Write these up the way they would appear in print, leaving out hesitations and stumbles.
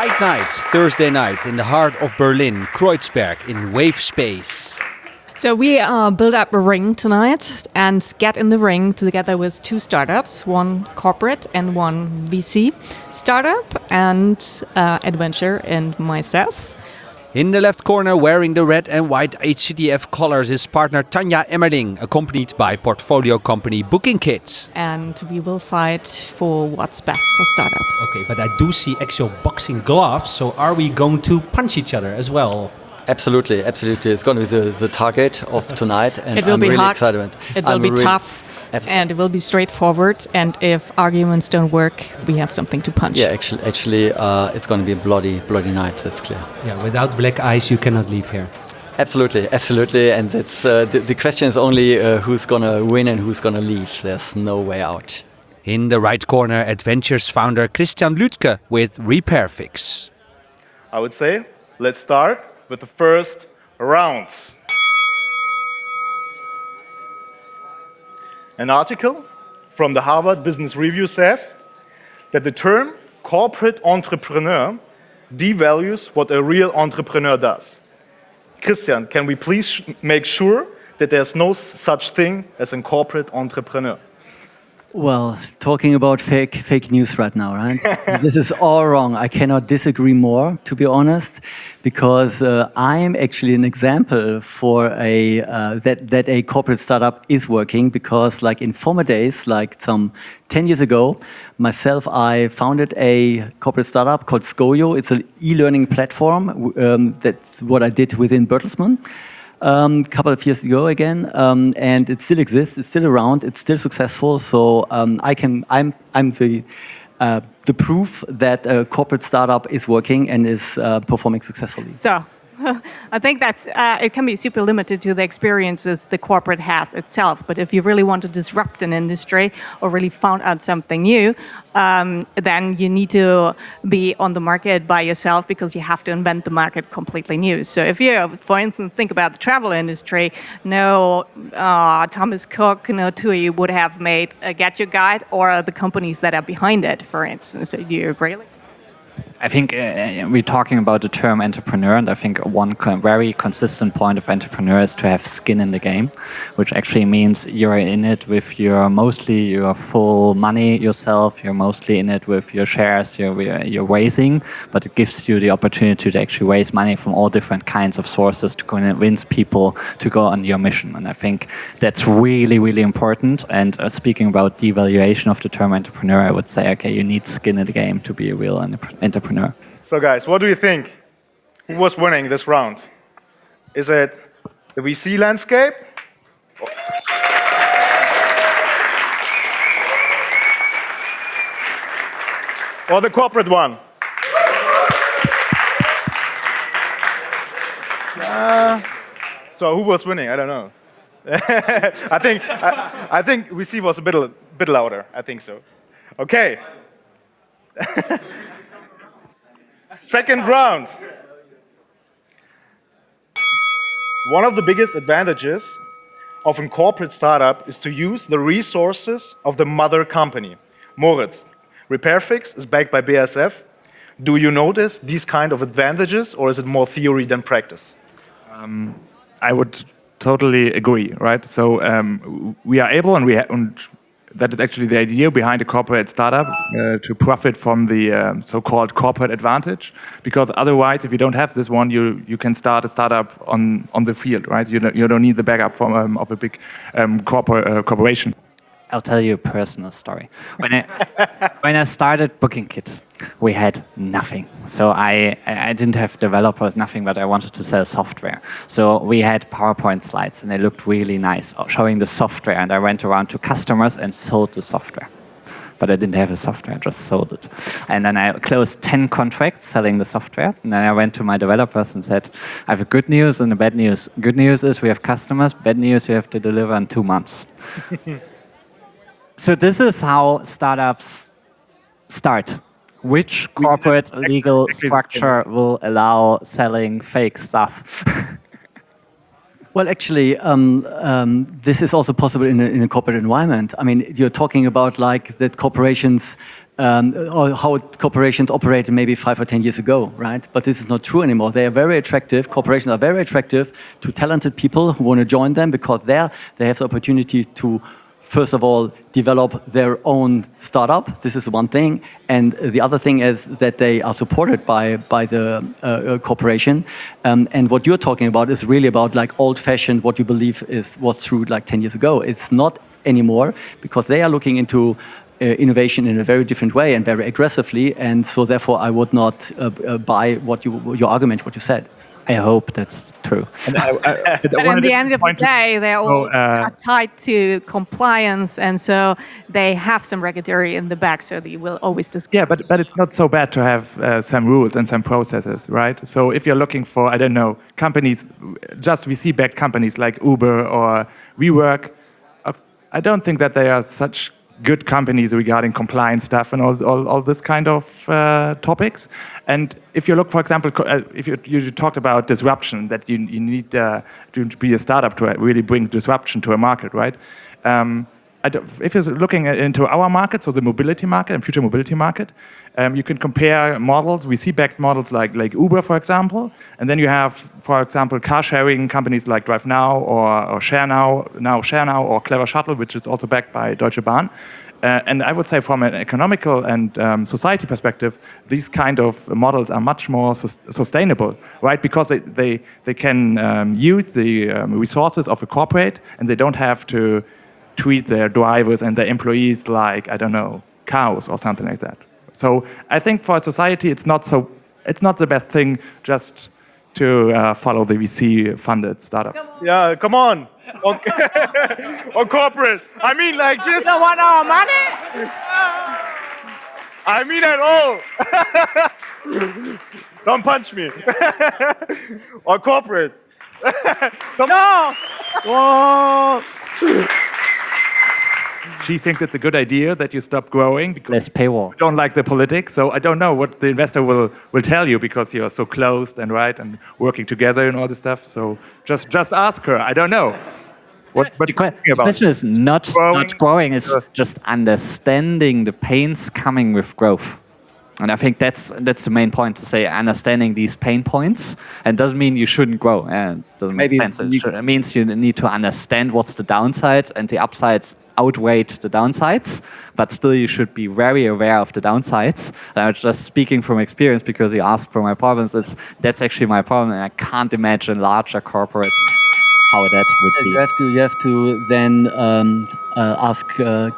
Fight Night, Thursday night in the heart of Berlin, Kreuzberg in Wavespace. So we build up a ring tonight and get in the ring together with two startups, one corporate and one VC startup, and etVenture and myself. In the left corner, wearing the red and white HTGF colors, is partner Tanja Emmerling, accompanied by portfolio company bookingkit. And we will fight for what's best for startups. Okay, but I do see actual boxing gloves, so are we going to punch each other as well? Absolutely. It's going to be the target of tonight, and It will I'm be really hard, excited. it will be tough, and it will be straightforward. And if arguments don't work, we have something to punch. Yeah, actually, it's going to be a bloody night. That's clear. Yeah, without black eyes, you cannot leave here. Absolutely, and it's the question is only who's going to win and who's going to leave. There's no way out. In the right corner, etVenture's founder Christian Lüdtke with RepairFix. I would say, let's start with the first round. An article from the Harvard Business Review says that the term corporate entrepreneur devalues what a real entrepreneur does. Christian, can we please make sure that there's no such thing as a corporate entrepreneur? Well, talking about fake news right now, right? This is all wrong. I cannot disagree more, to be honest, because I am actually an example for that a corporate startup is working. Because, like in former days, like some 10 years ago, myself, I founded a corporate startup called Skojo. It's an e-learning platform. That's what I did within Bertelsmann. Couple of years ago again, and it still exists. It's still around. It's still successful. So I'm the proof that a corporate startup is working and is performing successfully. So I think that's it can be super limited to the experiences the corporate has itself. But if you really want to disrupt an industry or really found out something new, then you need to be on the market by yourself, because you have to invent the market completely new. So if you, for instance, think about the travel industry, no Thomas Cook, no TUI would have made a Get Your Guide, or the companies that are behind it, for instance. Do you agree? I think we're talking about the term entrepreneur, and I think one very consistent point of entrepreneur is to have skin in the game, which actually means you're in it with mostly your full money yourself, you're mostly in it with your shares, you're raising, but it gives you the opportunity to actually raise money from all different kinds of sources to convince people to go on your mission. And I think that's really, really important. And speaking about devaluation of the term entrepreneur, I would say, okay, you need skin in the game to be a real entrepreneur. So guys, what do you think? Who was winning this round? Is it the VC landscape? Or the corporate one? So who was winning? I don't know. I think VC was a bit louder. I think so. Okay. Second round. One of the biggest advantages of a corporate startup is to use the resources of the mother company. Moritz, RepairFix is backed by BASF. Do you notice these kind of advantages, or is it more theory than practice? I would totally agree, right? So we are able, and that is actually the idea behind a corporate startup, to profit from the so-called corporate advantage. Because otherwise, if you don't have this one, you can start a startup on the field, right? You don't need the backup from of a big corporation. I'll tell you a personal story. When I started bookingkit, we had nothing. So I didn't have developers, nothing, but I wanted to sell software. So we had PowerPoint slides, and they looked really nice, showing the software. And I went around to customers and sold the software. But I didn't have the software, I just sold it. And then I closed 10 contracts selling the software. And then I went to my developers and said, I have a good news and a bad news. Good news is we have customers. Bad news, you have to deliver in 2 months. So this is how startups start. Which corporate legal structure will allow selling fake stuff? Well, actually, this is also possible in a corporate environment. I mean, you're talking about like that corporations or how corporations operated maybe 5 or 10 years ago, right? But this is not true anymore. They are very attractive. Corporations are very attractive to talented people who want to join them because there they have the opportunity to, first of all, develop their own startup. This is one thing. And the other thing is that they are supported by the corporation. And what you're talking about is really about like old-fashioned, what you believe was true like 10 years ago. It's not anymore because they are looking into innovation in a very different way and very aggressively. And so therefore, I would not buy your argument, what you said. I hope that's true. But in the end of the day, they're all tied to compliance, and so they have some regulatory in the back, so they will always discuss. Yeah, but it's not so bad to have some rules and some processes, right? So if you're looking for, I don't know, companies, just VC-backed companies like Uber or WeWork, I don't think that they are such good companies regarding compliance stuff and all this kind of topics. And if you look, for example, if you talked about disruption, that you need to be a startup to really bring disruption to a market, right? If you're looking into our market, so the mobility market and future mobility market, you can compare models, VC-backed models like Uber, for example, and then you have, for example, car-sharing companies like DriveNow or ShareNow or Clever Shuttle, which is also backed by Deutsche Bahn. And I would say from an economical and society perspective, these kind of models are much more sustainable, right? Because they can use the resources of a corporate, and they don't have to treat their drivers and their employees like, I don't know, cows or something like that. So I think for society, it's not the best thing just to follow the VC-funded startups. Yeah, come on. On corporate. I mean, like, just... You don't want our money? I mean at all. Don't punch me. Or corporate. No! Whoa! She thinks it's a good idea that you stop growing because Less paywall. you don't like the politics. So I don't know what the investor will tell you because you're so closed and working together and all this stuff. So just ask her. I don't know. What The question is not growing, it's just understanding the pains coming with growth. And I think that's the main point, to say understanding these pain points. And doesn't mean you shouldn't grow. It doesn't make sense. It means you need to understand what's the downside, and the upsides outweigh the downsides. But still, you should be very aware of the downsides. And I'm just speaking from experience because you asked for my problems. That's actually my problem. And I can't imagine larger corporates how that would be. You have to then ask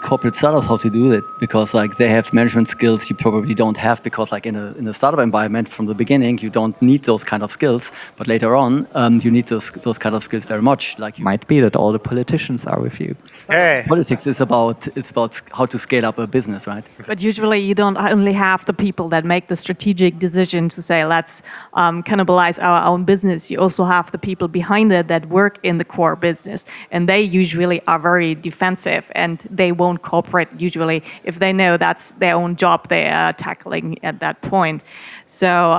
corporate startups how to do it, because like they have management skills you probably don't have, because like in a startup environment from the beginning you don't need those kind of skills, but later on you need those kind of skills very much. Like Might be that all the politicians are with you. Hey. Politics is about how to scale up a business, right? But usually you don't only have the people that make the strategic decision to say, let's cannibalize our own business. You also have the people behind it that work in the core business. And they usually are very defensive, and they won't cooperate usually if they know that's their own job they are tackling at that point. So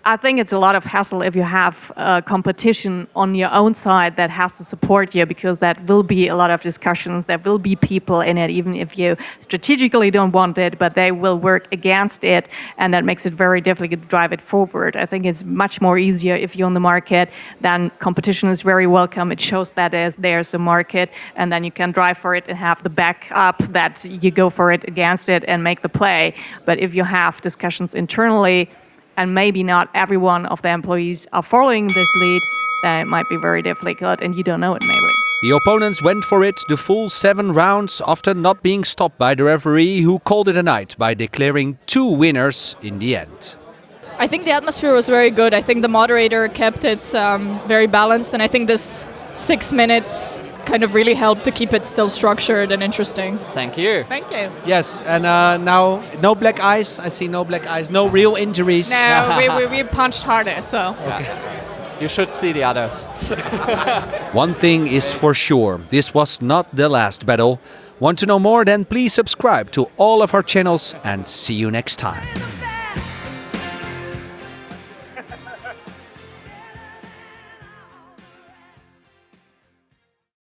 I think it's a lot of hassle if you have competition on your own side that has to support you, because that will be a lot of discussions. There will be people in it, even if you strategically don't want it, but they will work against it, and that makes it very difficult to drive it forward. I think it's much more easier if you're on the market, then competition is very welcome. It shows that there's a market, and then you can drive for it and have the backup that you go for it against it and make the play. But if you have discussions internally, and maybe not every one of the employees are following this lead, then it might be very difficult, and you don't know it maybe. The opponents went for it the full 7 rounds after not being stopped by the referee, who called it a night by declaring 2 winners in the end. I think the atmosphere was very good. I think the moderator kept it very balanced, and I think this 6 minutes kind of really helped to keep it still structured and interesting. Thank you. Thank you. Yes, and now no black eyes. I see no black eyes, no real injuries. No, we punched harder, so. Okay. You should see the others. One thing is for sure, this was not the last battle. Want to know more? Then please subscribe to all of our channels, and see you next time.